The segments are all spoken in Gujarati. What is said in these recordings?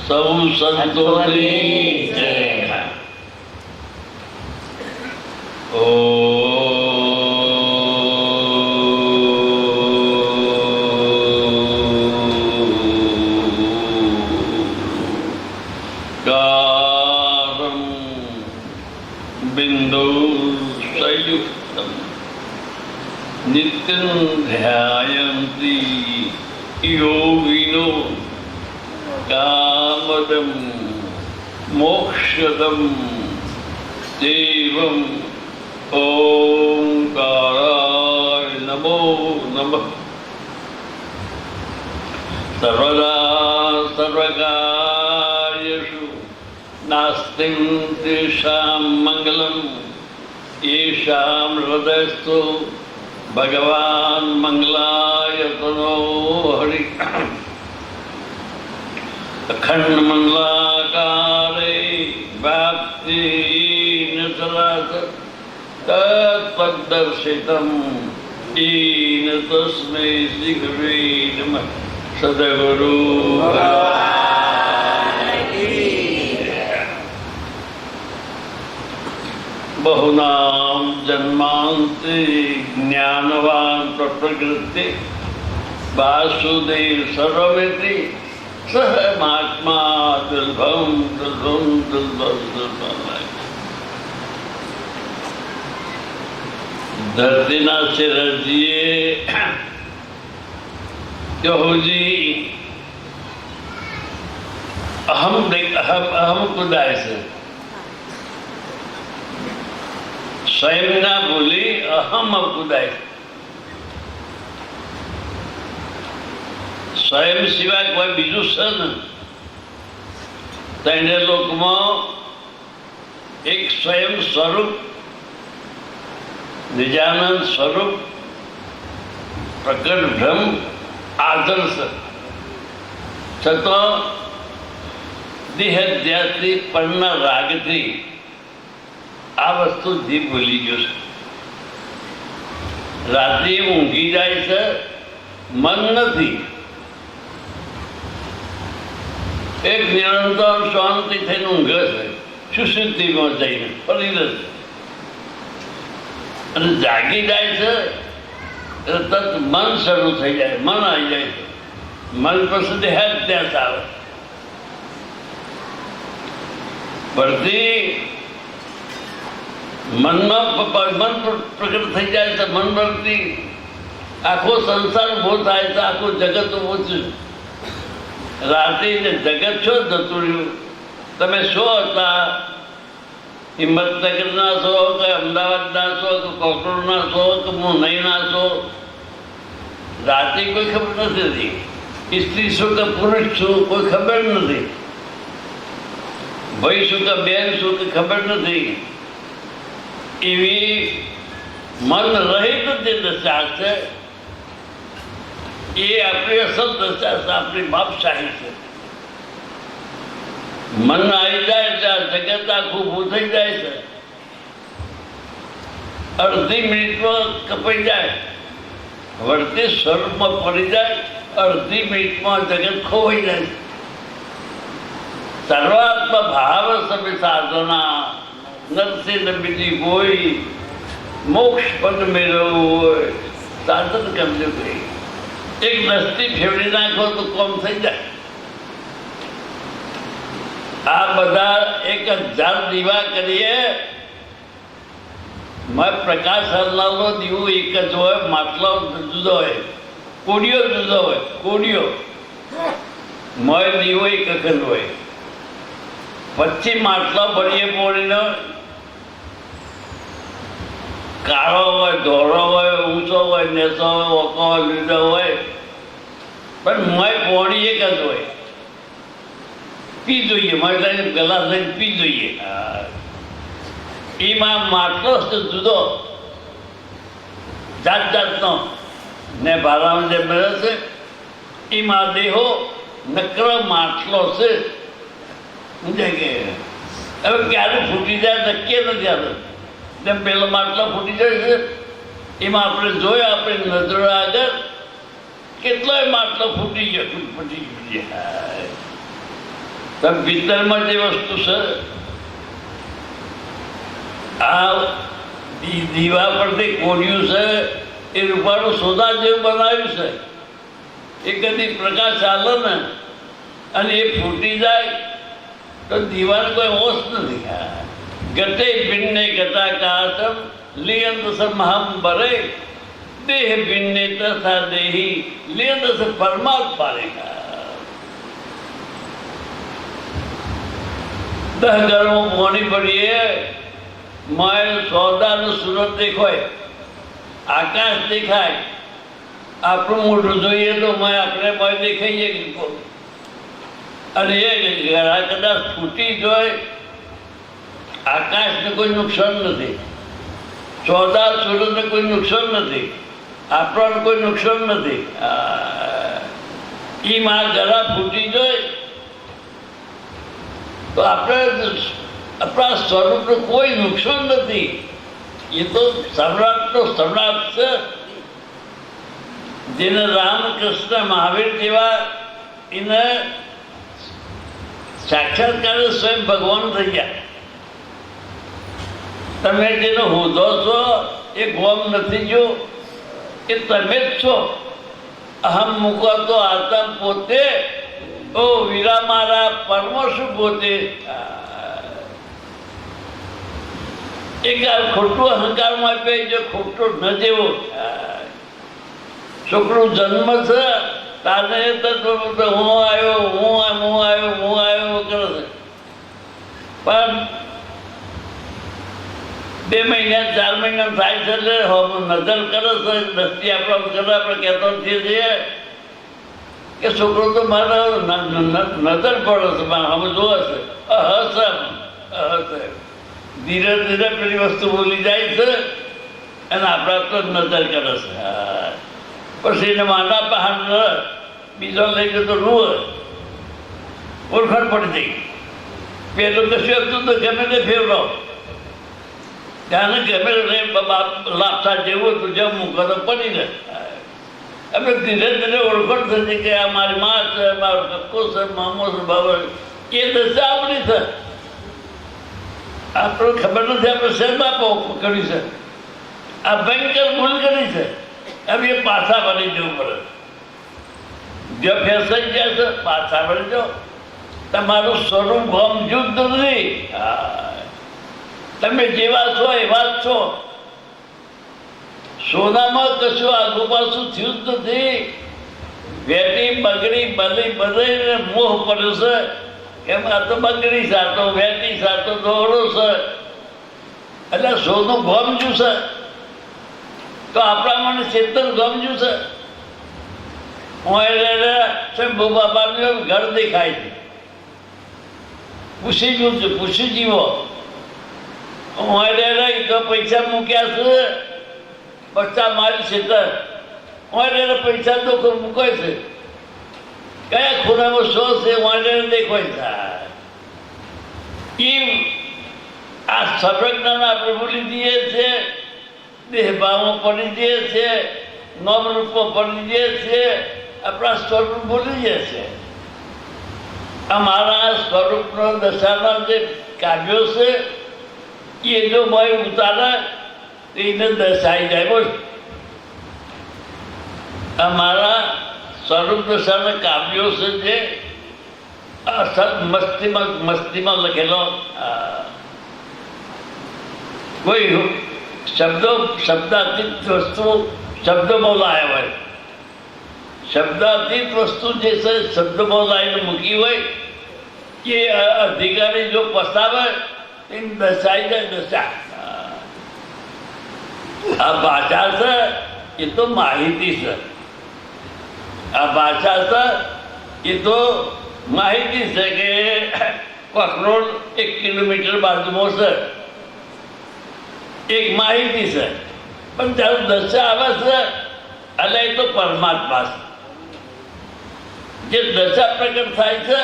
સૌ સંતોની જય. ગારમ બિંદુ સંયુક્તમ નિત્યં ધ્યાયંતી યોગિનો કામદમ મોક્ષદમ દેવમ ઓંકારાય નમો નમઃ. સર્વદા સર્વકાર્યેષુ નાસ્તિં તેષાં મંગલમ યેષાં હૃદયસ્થો ભગવાન મંગલાયતનો હરિ. અખંડ મંગલાકારે વ્યાપ્તિન સરાસર તત્પદર્શિતમ ઈન તસ્મૈ શ્રી ગુરુવે નમઃ. સદગુરુ બહુનામ જન્માંતે જ્ઞાનવાન પ્રકૃતિ વાસુદેવ સર્વમિતિ સહ મહાત્મા દુર્ભમ દુર્ભમ દુર્ભમ દુર્ભમ. ધરતીના શિરજીએ યહૂજી અહમ કુદાય છે. સ્વયં ના ભૂલી અહમ કુદાય. સ્વયં સિવાય કોઈ બીજું છે ને તેને લોકમાં એક સ્વયં સ્વરૂપ નિજાનંદ સ્વરૂપ પ્રકટ બ્રહ્મ આદર્શ છતાં દેહધ્યાસથી પરના રાગથી આ વસ્તુ જીવ ભૂલી ગયો છે. રાત્રે ઊંઘી જાય છે, મન નથી. એક નિરંતર શાંતિ થઈને ઊંઘે છે, સુશુદ્ધિમાં જઈને ફરી નથી. અને જાગી જાય છે એટલે તરત મન શરૂ થઈ જાય, મન આવી જાય છે. મન પછી દેહાધ્યાસ આવે. ભરતી મનમાં મન પ્રગટ થઈ જાય છે. મન પરથી આખો સંસાર ઉભો થાય છે, આખું જગત ઉભું છે. રાતે જગત છો જતું રહ્યું. તમે શું હતા? હિંમતનગરના છો કે અમદાવાદના છો કે કોકરોડના છો કે મુંબઈના છો? રાતે કોઈ ખબર નથી. સ્ત્રી શું કે પુરુષ છું કોઈ ખબર નથી. ભાઈ શું કે બેન શું કે ખબર નથી. એવી મન રહિત જે દશા છે એ આપણી અસલ દશા છે, આપણી બાપશાહી છે. મન આવી જાય ત્યાં જગત આખું ઊભું થઈ જાય છે. અડધી મિનિટમાં કપાઈ જાય, વર્તી સ્વરૂપમાં પડી જાય. અડધી મિનિટમાં જગત ખોવાઈ જાય. સર્વાત્મ ભાવ સભી સાધના નરસિંહ બીજી કોઈ મોક્ષ પદ મેળવવું હોય સાધન કરજો. કોઈ એક દસ્તી ફેરવી નાખો તો કોમ થઈ જાય. આ બધા 1000 દીવા કરીએ. પ્રકાશ હરનારનો દીવો એક જ હોય, માટલો જુદો હોય, કોડિયો જુદો હોય. કોડિયો મય દીવો એક જ હોય. પછી માટલો ભરીએ પોળીનો કાળો હોય, ધોળો હોય, ઊંચો હોય, નેસો હોય, ઓકો હોય, લીલો હોય, પણ મય પોણી એક જ હોય. પી જોઈએ, મય ગલાસ લઈને પી જોઈએ. એમાં માટલો જુદો જાત જાતનો ને ભારામાં જે મળે છે એમાં દેહો નકર માટલો છે. સમજાય કે હવે ક્યારે ફૂટી જાય નક્કી નથી આપણે. જેમ પેલો માટલો ફૂટી જાય છે એમાં આપણે જોયો આપણે નજરો આગળ કેટલોય માટલો ફૂટી ગયો. તમે ભીતરમાં જે વસ્તુ છે આ દીવા પરથી કોર્યું છે એ રૂપાળું સોદા જેવું બનાવ્યું છે. એ કદી પ્રકાશ ચાલે ને અને એ ફૂટી જાય તો દીવાનો કોઈ હોશ નથી. ગતે ભિન્ને ગતાકાશમ લિયંત મહાંબરે દેહ ભિન્ને તથા દેહી લિયંત પરમાત્મા રેખા. 10 ઘરમાં મોની પડીએ માય સોદાનું સુરત દેખાય, આકાશ દેખાય, આપણું મોઢું જોઈએ તો આપણે મોય દેખાઈએ. અને એ ઘણા કદાચ ફૂટી જોય આકાશને કોઈ નુકસાન નથી, સોદા સુરતને કોઈ નુકસાન નથી, આપણને કોઈ નુકસાન નથી. એ માં ઘણા ફૂટી જોય તો આપણે આપણા સ્વરૂપનું કોઈ નુકસાન નથી. એ તો સમ્રાટનો સમ્રાટ છે, જેને રામકૃષ્ણ મહાવીર જેવા એને સાક્ષાત્કાર સ્વયં ભગવાન થઈ ગયા. તમે જેનો હોદ્દો છો એ ગોમ નથી, જો એ તમે જ છો. અહમ મૂકો તો આતમ પોતે, ઓ વીરા મારા પરમશુ પોતે. એક ખોટું અહંકારમાં આપે જો ખોટો ન જેવો છોકરો જન્મ છે તારે હું આવ્યો કરે છે, પણ 2 મહિના 4 મહિના થાય છે એટલે નજર કરે છે, દ્રષ્ટિ આપણે કરે, આપણે કહેતો છીએ કે છોકરો તો મારે નજર પડે છે, અમે જોવે છે. ધીરે ધીરે પેલી વસ્તુ બોલી જાય છે અને આપણા તો નજર કરે છે. પછી એને માના પહાડ બીજો લઈ જતો રૂ ઓળખાણ પડી જઈ. પેલું કશું હતું તો ગમે તે ફેરવો ત્યાં ગમે લાપસા જેવું હતું જેમ મૂકો તો પડી જાય. આપણે ધીરે ધીરે ઓળખાણ થશે કે આ મારી મા છે, મારો કક્કો છે, મામો છે, બાબા. એ દશા આપણી છે, આપણને ખબર નથી આપણે શેર બાપો કરી છે. આ ભયંકર ભૂલ કરી છે. હવે એ પાછા વળી જવું પડે. જે ફેસાઈ ગયા છે પાછા વળી જાઓ. તમારું સ્વરૂપ ગમ જુદ્ધ નથી, તમે જેવા છો એવા જ છો. સોનામાં કશું આગુ પાછું થયું જ નથી. વેટી બગડી બધી મોહ પડ્યો છે. એમ આ તો બગડી છે, આ તો વેટી છે, આ તો દોડો છે, એટલે સોનું ગમજ્યું છે. તો આપણા મને ચેતન ગમજ્યું છે. શંભુ બાબાનું ઘર દેખાય છે, પૂછી જવું છે, પૂછી જીવો. તો પૈસા મૂક્યા છે, બચ્ચા મારી છેતર પૈસા તો મૂકાય છે. કયા ખૂણામાં શો છે વાંડે દેખાય છે. આ સર્વજ્ઞાન આપણે ભૂલી દઈએ છીએ, દેહભાવમાં પડી જઈએ છીએ, નોમ રૂપમાં પડી જઈએ છીએ, આપણા સ્વરૂપ ભૂલી જઈએ છીએ. અમારા સ્વરૂપનો દશાના જે કાવ્યો છે એ જો ભાઈ ઉતારે તો એને દર્શાઈ જાય. બોલ, અમારા સ્વરૂપ દશાના કાવ્યો છે જે મસ્તીમાં લખેલો. કોઈ શબ્દાતીત વસ્તુ શબ્દ બોલાયા હોય, શબ્દાતીત વસ્તુ જે છે શબ્દ બોલાવીને મૂકી હોય એ અધિકારી જો પસ્તાવે એને દર્શાઈ જાય. દશા આ ભાષા છે એ તો માહિતી છે. આ ભાષા છે એ તો માહિતી છે કે કકરોડ 1 કિલોમીટર બાજુમાં છે, એક માહિતી છે. પણ જ્યારે દશા આવે છે એટલે એ તો પરમાત્મા છે. જે દશા પ્રગટ થાય છે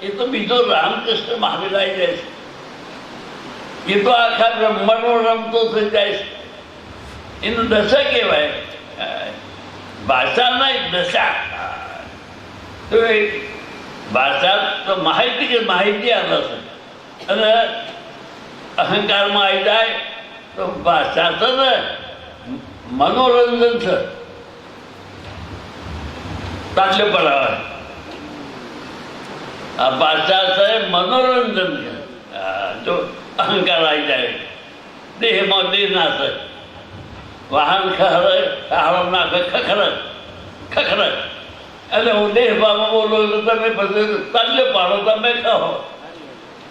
એ તો બીજો રામકૃષ્ણ મહાવીર આવી જાય છે. એ તો આખા બ્રહ્માંડનો રમતો થઈ જાય છે. એનું દશા કહેવાય, ભાષા નહીં દશા. તો ભાષા તો માહિતી કે માહિતી આવે છે અને અહંકારમાં આવી જાય તો ભાષા છે ને મનોરંજન છે, તાટલે પડાવે. આ ભાષા છે મનોરંજન છે. જો અહંકાર આવી જાય દેહમાં દેહ ના થાય, વાહન ખખડે હારો નાખે ખખડે ખખડે અને હું દેહ ભાવમાં બોલું તો તમે પછી તાટલે પાડો, તમે કહો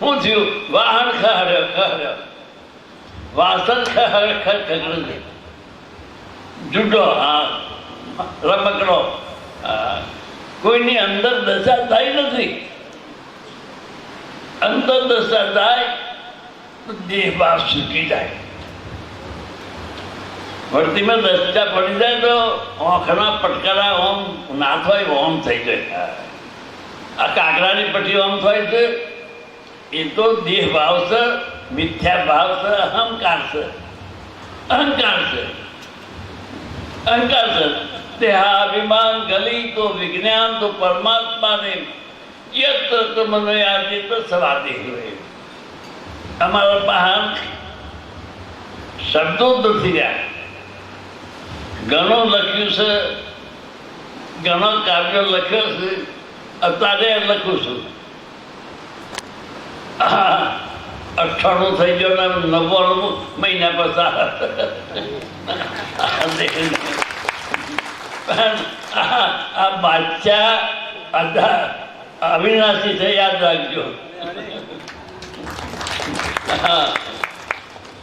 શું થયું? વાહન ખહડ્યો ખહડ્યો, વાસણ ખખડે, જુડો રમકડો, કોઈની અંદર દશા થઈ નથી. અંદર દશા થાય તો દેહ ભાવ છૂટી જાય. ભરતીમાં દશા પડી જાય તો આંખના પટકારા ઓમ ના થાય ઓમ થઈ જાય. આ કાગડાની પટ્ટી ઓમ થાય છે એ તો દેહ ભાવ છે, મિથ્યા ભાવ છે, અહંકાર છે. અહંકાર છે, અહંકાર છે. દેહાભિમાન ગલી તો વિજ્ઞાન તો પરમાત્મા ને યત્ર મને યાદ તો સવાદે હોય. અમારા મહાન શબ્દો નથી રહ્યા. ઘણું લખ્યું છે, ઘણો કાવ્યો લખ્યો છે, અત્યારે લખું છું. 98 થઈ ગયો ને 99 મહિના પસાર. આ બાદશાહ અવિનાશી છે, યાદ રાખજો.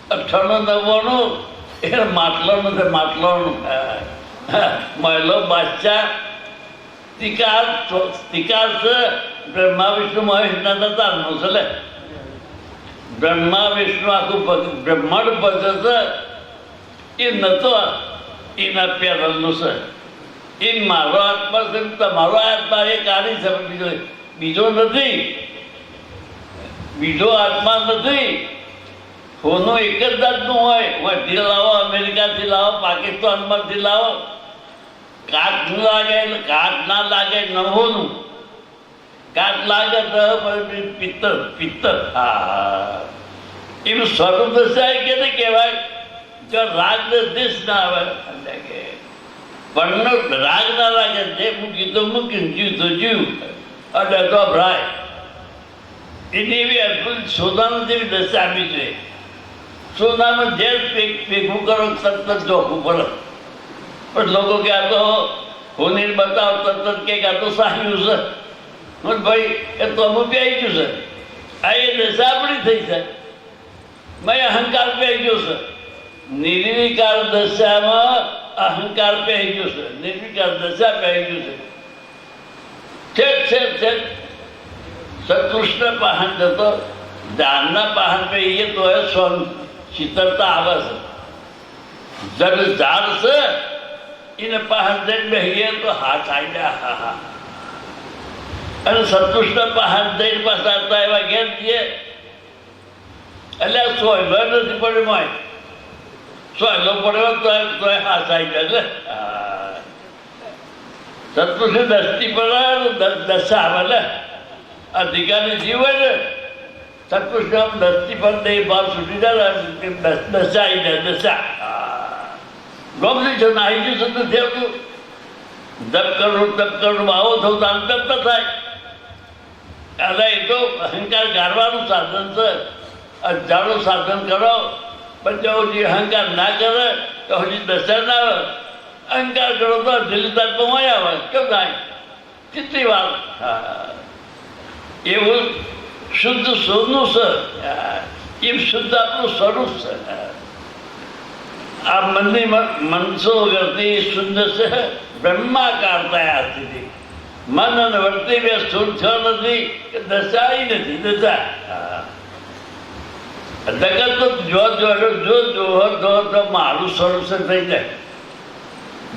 98 એ માટલાનું છે, માટલાનું મહિલો બાદશાહ તિકાર છે. બ્રહ્મા વિષ્ણુ મહેશના દતારનું છે. લે બ્રહ્મા વિષ્ણુ આખું બ્રહ્માંડ ભજે છે એ નતો એના પેરલનું છે. એ મારો આત્મા છે, તમારો આત્મા એ કાર્ય છે, બીજો નથી. બીજો આત્મા નથી. હોનો એક જ જાતનું હોય. વહીથી લાવો, અમેરિકાથી લાવો, પાકિસ્તાનમાંથી લાવો, કાચ ન લાગે એટલે કાચ ના લાગે નવોનું. કાચ લાગે તો પિત્તર પિત્તર. હા એનું સ્વરૂપ દર્શાય કે નહીં કહેવાય. જો રાગ દેશ ના આવે પણ રાગ ના લાગે, જે મૂકી તો મૂક્યું, જીવ તો જીવ એટલે તો ભરાય. એની એવી અદભુત સોનાનું જેવી દશા આપી છે. સોનાનું જે ભેગું કરો તરત જ જોખવું પડે. પણ લોકો કે આ તો હોનીર બતાવો તરત કે આ તો સાહ્યું છે. ભાઈ એ તો અમુક આવી ગયું છે. આ એ દશા આપણી થઈ છે. મેં અહંકાર પહેરી ગયો છે. નિર્વિકાર દશામાં અહંકાર પહેરી ગયો છે. નિર્વિકાર દશા પહેરી ગયું છે. સત્કૃષ્ણ પાહન જતો ઝાડના પાહન પહેરીએ તો એ શીતળતા આવે છે. જડ ઝાડ છે એને પાહન જઈને બેહીએ તો હાથ આવી જાય. હા હા. અને સત્કૃષ્ણ પાહન જઈને પાછા એવા ઘેર જઈએ એટલે સોયલો નથી પડ્યો. સોયલો પડ્યો તો હાથ આવી જાય. સત્કૃષ્ણ દસ્તી પડે દશા આવે ને અધિકારી જીવ હોય ને સત્કૃષ્ણ દસ્તી પર દે ભાવ છૂટી જાય, દશા આવી જાય. દશા ગમતી છે નાહી ગયું છે નથી આવતું. જપ કરવું આવો થવું તો અંતર ન થાય. એટલે એ તો અહંકાર ગાળવાનું સાધન છે. હજારો સાધન કરો પણ જો હજી અહંકાર ના કરે તો હજી દશા ના આવે. અહંકાર કરો તો દિલદારમાં આવે. કેમ થાય? કેટલી વાર એવું શુદ્ધ સોનું છે. એમ શુદ્ધ આપણું સ્વરૂપ છે. આ મનની મનસો વગરથી શુદ્ધ છે. બ્રહ્માકાર થયા હતી. મન અને વર્તી બે સ્થૂળ થયો નથી કે દશાઈ નથી. દશા જગત તો જો મારું સ્વરૂપ થઈ જાય.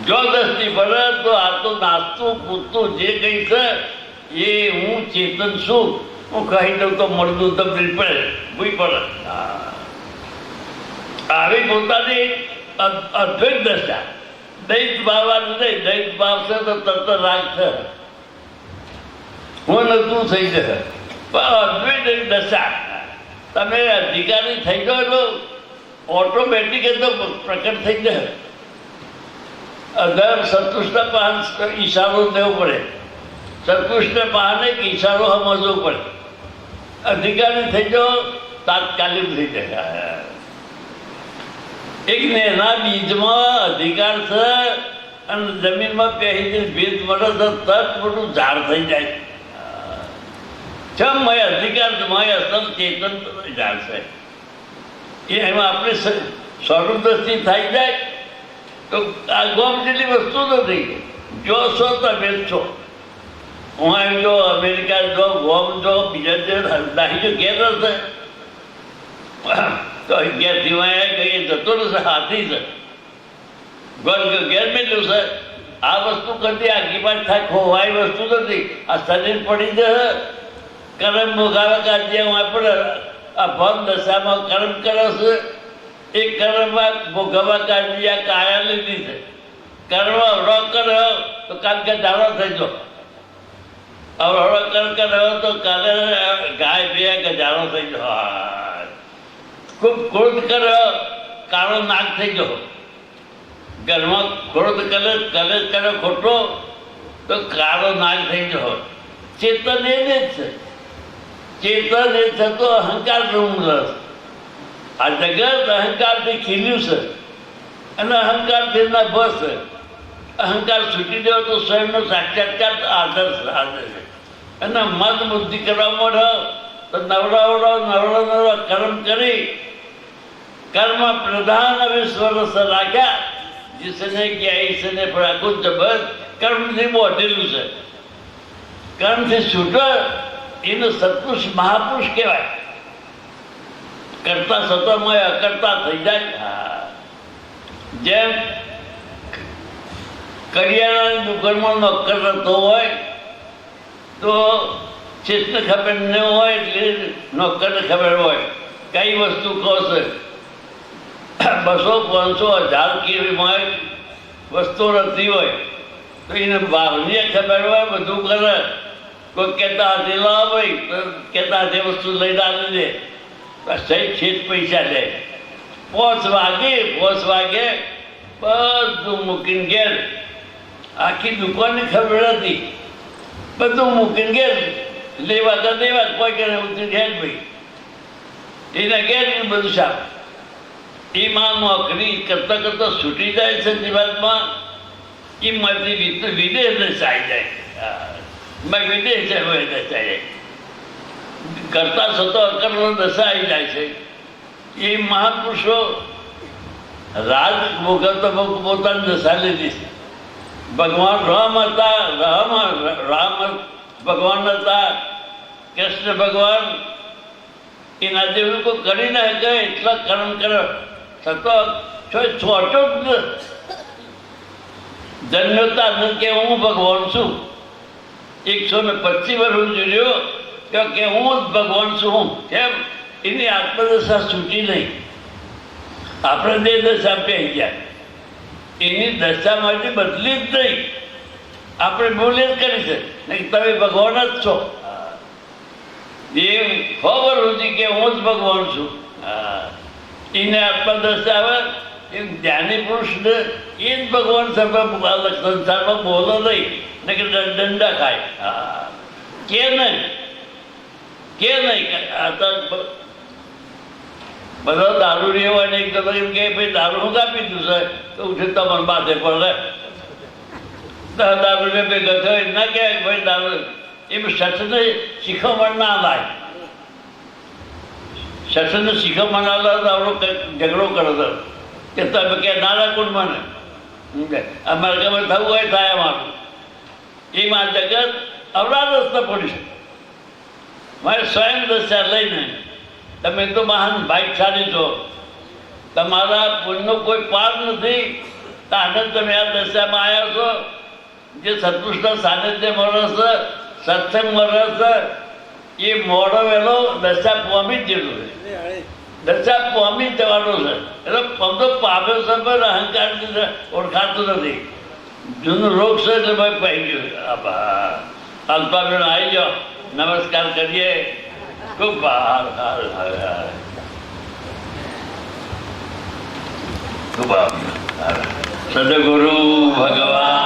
જો દ્રષ્ટિ પડે તો આ તો નાસ્તું પૂરતું જે કંઈ છે એ હું ચેતન છું. હું કહી દઉં તો મળતું તબદીલ પડે ભૂઈ પડે. આવી પોતાની અદ્વૈત દશા. દૈત ભાવવાનું નહીં. દૈત ભાવ છે તો તરત રાગ છે. હું નતું થઈ જશે. પણ અદ્વૈત દશા તમે અધિકારી થઈ જાઓ તો ઓટોમેટિક એ તો પ્રકટ થઈ જશે. અધર સતુષ્ટ પાન ઈશારો દેવો પડે, સતુષ્ટ પાને ઈશારો સમજવો પડે. અધિકારી થઈ જાઓ તાત્કાલિક થઈ જાય. એક નેના બીજમાં અધિકાર છે અને જમીનમાં પહેરી ભેદ મળે તો તરત મોટું ઝાડ થઈ જાય. મય અધિકાર મય અસલ ચેતન ઝાડ છે એ એમાં આપણે સ્વરૂપ દ્રષ્ટિ થઈ જાય તો આ ગોમ જેટલી વસ્તુ નથી. જો છો તમે છો. હું એમ જો અમેરિકા જો ગોમ જો બીજા નાહી જો ઘેર હશે તો અગિયારથી વાયા કહીએ જતો રહેશે. હાથી છે ઘેર મેળ્યું છે. આ વસ્તુ કદી આગી પાછ થાય ખોવાય વસ્તુ નથી. આ શરીર પડી જશે કર્મ ભોગાવા કાઢીએ આપણે આ ભમ દશામાં કર્મ કરે છે. એ કર્મમાં ભોગવવા કાઢી આ કાયા લીધી છે. કર્મ અવરો કર્યો તો કાલ કે દાડો થઈ જાઓ. અવરો કર્યો તો કાલે ગાય બે ગજારો થઈ જાઓ. ખૂબ ક્રોધ કર્યો કાળો નાગ થઈ જાઓ. ઘરમાં ક્રોધ કરે કર્યો ખોટો તો કાળો નાગ થઈ જાઓ. ચેતન એ જ છે. ચેતન એ થતો અહંકાર રસ. આ જગત અહંકારથી ખીલ્યું છે અને અહંકારથી ના બસ છે. અહંકાર છૂટી દેવો તો સ્વયંનો સાક્ષાત્કાર આદર્શ છે. અને મન બુદ્ધિ કરવા મળે તો નવડા કર્મ કરી કર્મ પ્રધાન વિશ્વરસ રાખ્યા. जिसने किया इसने पड़ा कुछ जबरदस्त कर्मથી બોધેલું છે. કર્મથી છૂટો એને સત્પુરુષ મહાપુરુષ કહેવાય. કરતા સતોમય અકર્તા થઈ જાય. જેમ કરિયાણાની દુકાનમાં નોકર રહેતો હોય તો શેઠને ખબર ન હોય એટલે નોકરને ખબર હોય કઈ વસ્તુ કહો છે. 200, 500, 1000 કેવી હોય વસ્તુ રહેતી હોય તો એને બહારની ખબર હોય બધું કરે. કોઈ કહેતા હાથે લાવ ભાઈ તો કહેતા હાથે વસ્તુ લઈને આવી દે. સહી છેદ પૈસા લે. 5 વાગે બધું મૂકીને ઘેર. આખી દુકાનની ખબર હતી. બધું મૂકીને ઘેર લેવા તો દેવા કોઈ કરે ઉતરી ઘેર ભાઈ એના ઘેર બધું સાફ. એ માં નોકરી કરતા કરતા છૂટી જાય છે જીવાતમાં. એ માંથી વિદેશ દશાઈ જાય. વિદેશ દશાઈ જાય. કરતા છતો અકર્મ દશાઈ જાય છે. એ મહાપુરુષો રાજ ભોગવતો પોતાની દશા લીધી છે. ભગવાન રામ હતા. રામ ભગવાન હતા. કૃષ્ણ ભગવાન એના જેવું કોઈ કરી ના શકે એટલા કર્મ કરે છતો છોટો જ જન્મતા કે હું ભગવાન છું. 125 વર્ષ જોયો કે હું જ ભગવાન છું. કેમ? એની આત્મદશા છૂટી નહીં. આપણે જે દશા પહેરી ગયા એની દશા માટે બદલી જ નહીં. આપણે બોલે જ કરી છે નહીં તમે ભગવાન જ છો. એ ખબર હતી કે હું જ ભગવાન છું. એને આત્મદશા આવે એ જ્ઞાની પુરુષને એ જ ભગવાન સંસારમાં બોલો નહીં ને કે દંડા ખાય. કે નહીં આ તો બધા દારૂ રહેવા ને એકદમ એમ કે ભાઈ દારૂ હું કાપી દીધું છે તો ઉઠે તમારે માથે પડે. 10 રૂપિયા ભેગા થયો ના કહેવાય ભાઈ દારૂ એમ સત્સંગને શીખવણ ના લાય. સત્સંગને શીખવણ ના લાવે તો આપણો ઝઘડો કરો તો કે તમે કે નાના કોણ મને અમારે ગમે થવું હોય થાય અમારું. એમાં જગત અવરા રસ્તા પડીશું. મારે સ્વયં દશા લઈને તમે તો મહાન ભાગ્યશાળી છો. તમારા પુણ્યનો કોઈ પાર નથી. આનંદ તમે આ દશામાં આવ્યા છો. જે સત્પુરુષના સાનિધ્ય મળે છે સત્સંગ મળે છે એ મોડો વહેલો દશા પામી જ જેલું છે. દશા પામી જ જવાનું છે. એટલે પમતો પામ્યો છે પણ અહંકાર ઓળખાતું નથી. જૂનો રોગ છે એટલે ભાઈ પાઈ ગયો. અલ્પાબેન આવી જાઓ, નમસ્કાર કરીએ. ખૂબ સદગુરુ ભગવાન